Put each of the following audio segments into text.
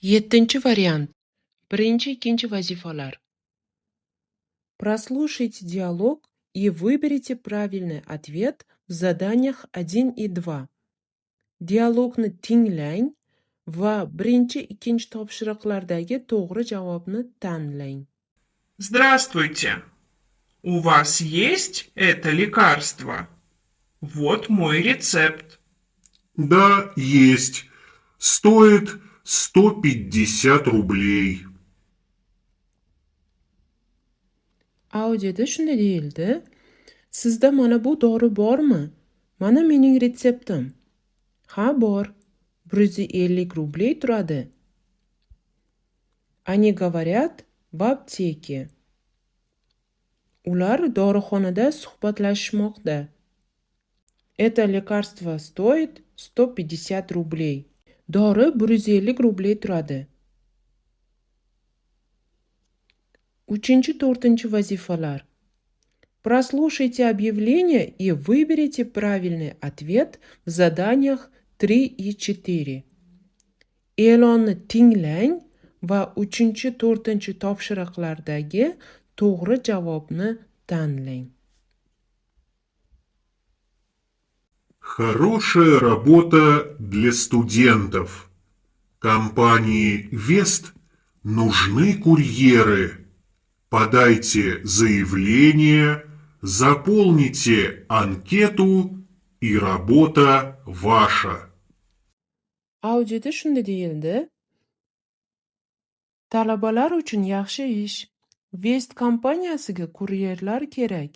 Yettinchi variant. Birinchi, ikkinchi vazifalar. Прослушайте диалог и выберите правильный ответ в заданиях 1 и 2. Dialogni tinglang va birinchi, ikkinchi topshiriqlardagi to'g'ri javobni tanlang. Здравствуйте. У вас есть это лекарство? Вот мой рецепт. Да, есть. Стоит 150 рублей. Audioda shunday deyildi: Sizda mana bu dori bormi? Mana mening retseptim. Ha, bor. 150 рублей turadi. Они говорят в аптеке. Ular dorixonada suhbatlashishmoqda. Это лекарство стоит 150 рублей. Dori 150 рублей turadi. Uchinchi, to'rtinchi vazifalar. Прослушайте объявление и выберите правильный ответ в заданиях 3 и 4. E'lonni tinglang va 3-4 topshiriqlardagi to'g'ri javobni tanlang. Хорошая работа для студентов. Компании Вест нужны курьеры. Подайте заявление, заполните анкету, и работа ваша. Audioda shunday deyildi: Talabalar uchun yaxshi ish. Vest kompaniyasiga kuryerlar kerak.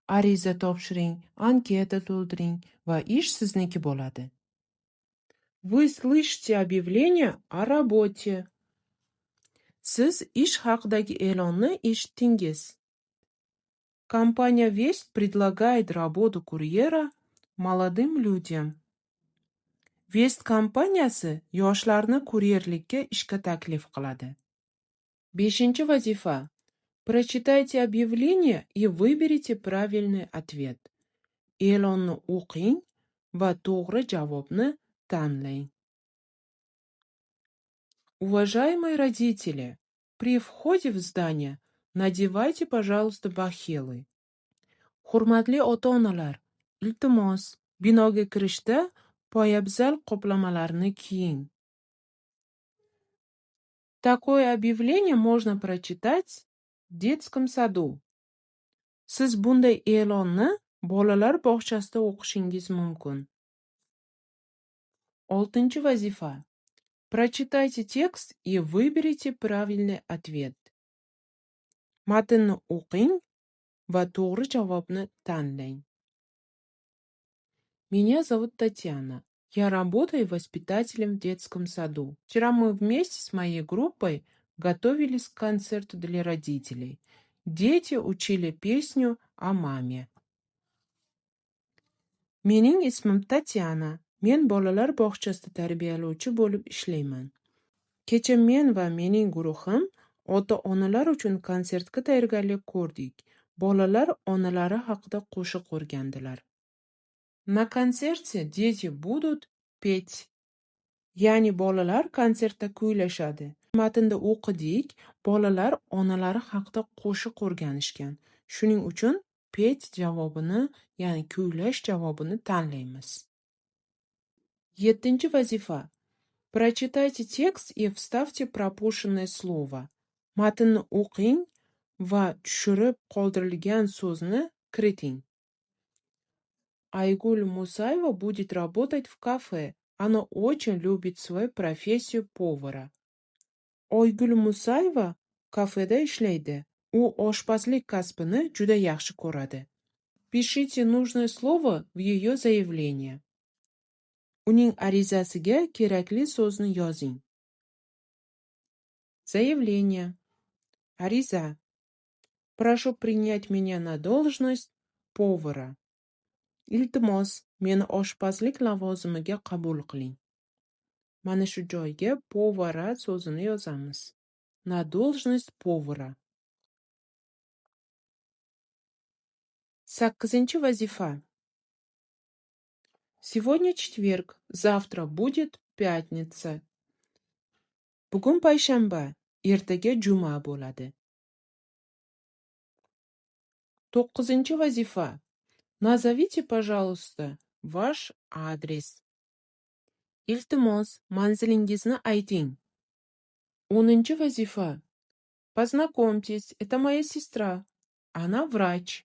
Ariza topshiring, anketa to'ldiring va ish sizniki bo'ladi. Вы слышите объявление о работе. Siz ish haqidagi e'lonni eshitdingiz. Компания Вест предлагает работу курьера молодым людям. Vest kompaniyasi yoshlarni kuryerlikka ishga taklif qiladi. 5-chi vazifa. Прочитайте объявление и выберите правильный ответ. E'lonni o'qing va to'g'ri javobni tanlang. Уважаемые родители, при входе в здание надевайте, пожалуйста, бахилы. Hurmatli ota-onalar, iltimos, binoga kirishda poyabzal qoplamalarni kiying. Такое объявление можно прочитать в детском саду. Siz bunday e'lonni bolalar bog'chasida o'qishingiz mumkin. 6-chi vazifa. Прочитайте текст и выберите правильный ответ. Matnni o'qing va to'g'ri javobni tanlang. Меня зовут Татьяна. Я работаю воспитателем в детском саду. Вчера мы вместе с моей группой готовились к концерту для родителей. Дети учили песню о маме. Mening ismim Tatyana. Men bolalar bog'chasida tarbiyalovchi bo'lib ishlayman. Kecha men va mening guruhim ota-onalar uchun konsertga tayyorgarlik ko'rdik. Bolalar onalari haqida qo'shiq o'rgandilar. На концерте дети будут петь. Ya'ni bolalar konsertda kuylashadi. Matnda o'qidik, bolalar onalari haqida qo'shiq o'rganishgan. Shuning uchun pet javobini, ya'ni kuylash javobini tanlaymiz. 7-chi vazifa. Прочитайте текст и вставьте пропущенное слово. Matnni o'qing va tushirib qoldirilgan so'zni kiriting. Айгуль Мусаева будет работать в кафе. Она очень любит свою профессию повара. Oygul Musayeva kafeda ishlaydi. U oshpazlik kasbini juda yaxshi ko'radi. Пишите нужное слово в ее заявление. Uning arizasiga kerakli so'zni yozing. Заявление. Ariza. Прошу принять меня на должность повара. Iltimos, meni oshpazlik lavozimiga qabul qiling. Mana shu joyga повара so'zini yozamiz. На должность повара. 8-chi vazifa. Сегодня четверг, завтра будет пятница. Bugun payshanba, ertaga juma bo'ladi. 9-chi vazifa. Назовите, пожалуйста, ваш адрес. Iltimos, manzilingizni ayting. 10-chi vazifa. Познакомьтесь, это моя сестра. Она врач.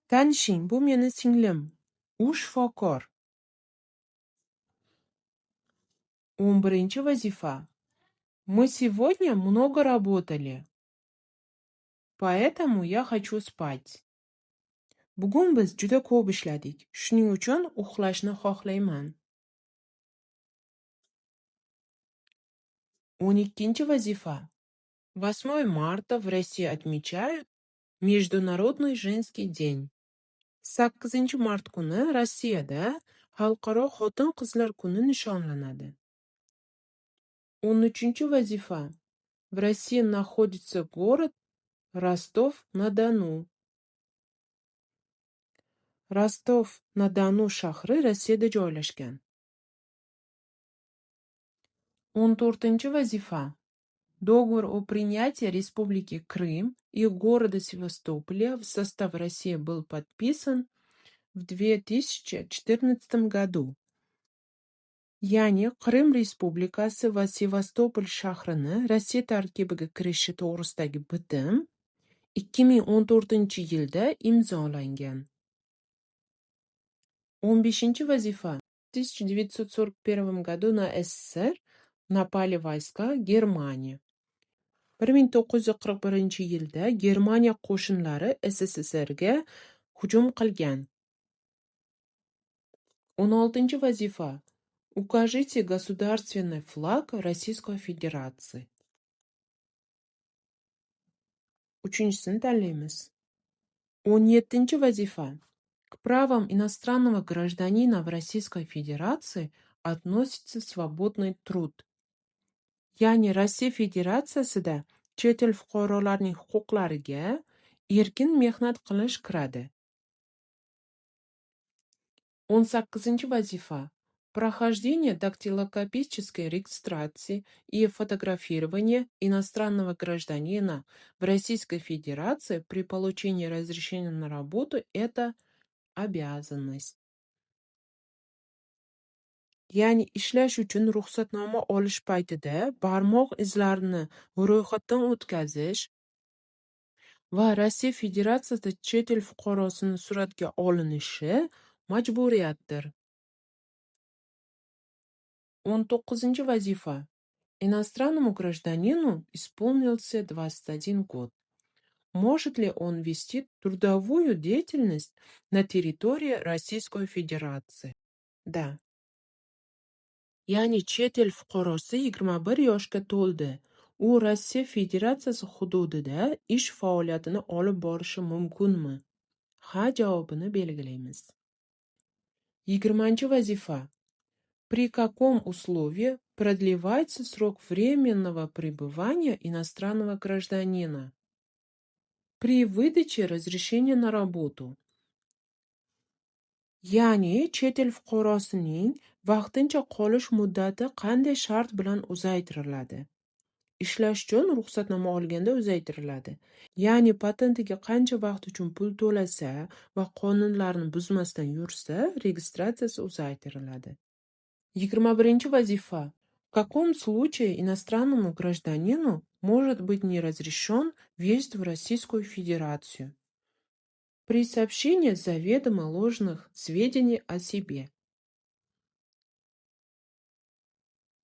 Tanishing, bu meni singlim. U shifokor. 11-chi vazifa. Мы сегодня много работали. Поэтому я хочу спать. Bugun biz juda ko'p ishladik. Shuning uchun uxlashni xohlayman. 12-chi vazifa. 8 марта в России отмечают Международный женский день. 8 mart kuni Rossiyada Xalqaro xotin-qizlar kuni nishonlanadi. 13-chi vazifa. В России находится город Rostov-на-Дону. Rostov-na-Donu shahri Rossiyada joylashgan. 14-chi vazifa. Договор о принятии Республики Крым и города Севастополя в состав России был подписан в 2014 году. Ya'ni Qrim Respublikasi va Sevastopol shahrini Rossiya tarkibiga kirishi to'g'risidagi bitim 2014-yilda imzolangan. 15-chi vazifa. В 1941 году на СССР напали войска Германии. 1941-yilda Germaniya qo'shinlari SSSRga hujum qilgan. 16-chi vazifa. Укажите государственный флаг Российской Федерации. Uchinchisini tanlaymiz. 17-chi vazifa. К правам иностранного гражданина в Российской Федерации относится свободный труд. Ya'ni Rossiya Federatsiyasida chet el fuqarolarining huquqlariga erkin mehnat qilish kiradi. 18-chi vazifa. Прохождение дактилоскопической регистрации и фотографирование иностранного гражданина в Российской Федерации при получении разрешения на работу – это обязанность. Ya'ni ishlash uchun ruxsatnoma olish paytida barmoq izlarini ro'yxatdan o'tkazish va Rossiya Federatsiyasida chet el fuqarosini suratga olinishi majburiyatdir. 19-chi vazifa. Иностранному гражданину исполнился 21 год. Может ли он вести трудовую деятельность на территории Российской Федерации? Да. Ya'ni chet el fuqarosi 21 yoshga to'ldi. U Rossiya Federatsiyasi hududida ish faoliyatini olib borishi mumkinmi? Ha javobini belgilaymiz. 20-chi vazifa. При каком условии продлевается срок временного пребывания иностранного гражданина? При выдаче разрешения на работу. Ya'ni chet el fuqarosining vaqtincha qolish muddati qanday shart bilan uzaytiriladi? Ishlash uchun ruxsatnoma olganda uzaytiriladi. Ya'ni patentiga qancha vaqt uchun pul to'lasa va qonunlarni buzmasdan yursa, registratsiyasi uzaytiriladi. 21-chi vazifa. В каком случае иностранному гражданину может быть не разрешен въезд в Российскую Федерацию? При сообщении заведомо ложных сведений о себе.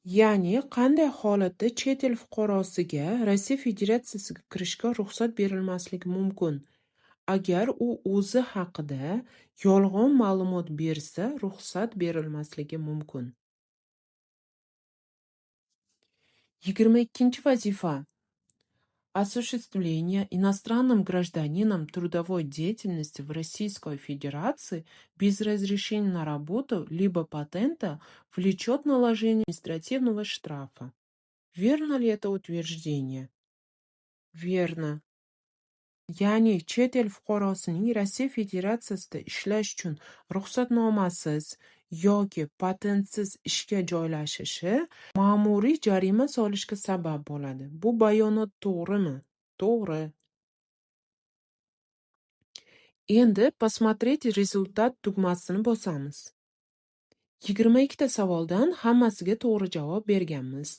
Ya'ni qanday holatda chet el fuqarosiga Rossiya Federatsiyasiga kirishga ruxsat berilmasligi mumkin? Agar u o'zi haqida yolg'on ma'lumot bersa, ruxsat berilmasligi mumkin. 22-chi vazifa. Осуществление иностранным гражданином трудовой деятельности в Российской Федерации без разрешения на работу либо патента влечет наложение административного штрафа. Верно ли это утверждение? Верно. Ya'ni chet el fuqarosining Rossiya Federatsiyasida ishlash uchun ruxsatnomasiz yoki patentsiz ishga joylashishi ma'muriy jarima solishga sabab bo'ladi. Bu bayonot to'g'rimi? To'g'ri. Endi посмотреть rezultat tugmasini bosamiz. 22 ta savoldan hammasiga to'g'ri javob berganmiz.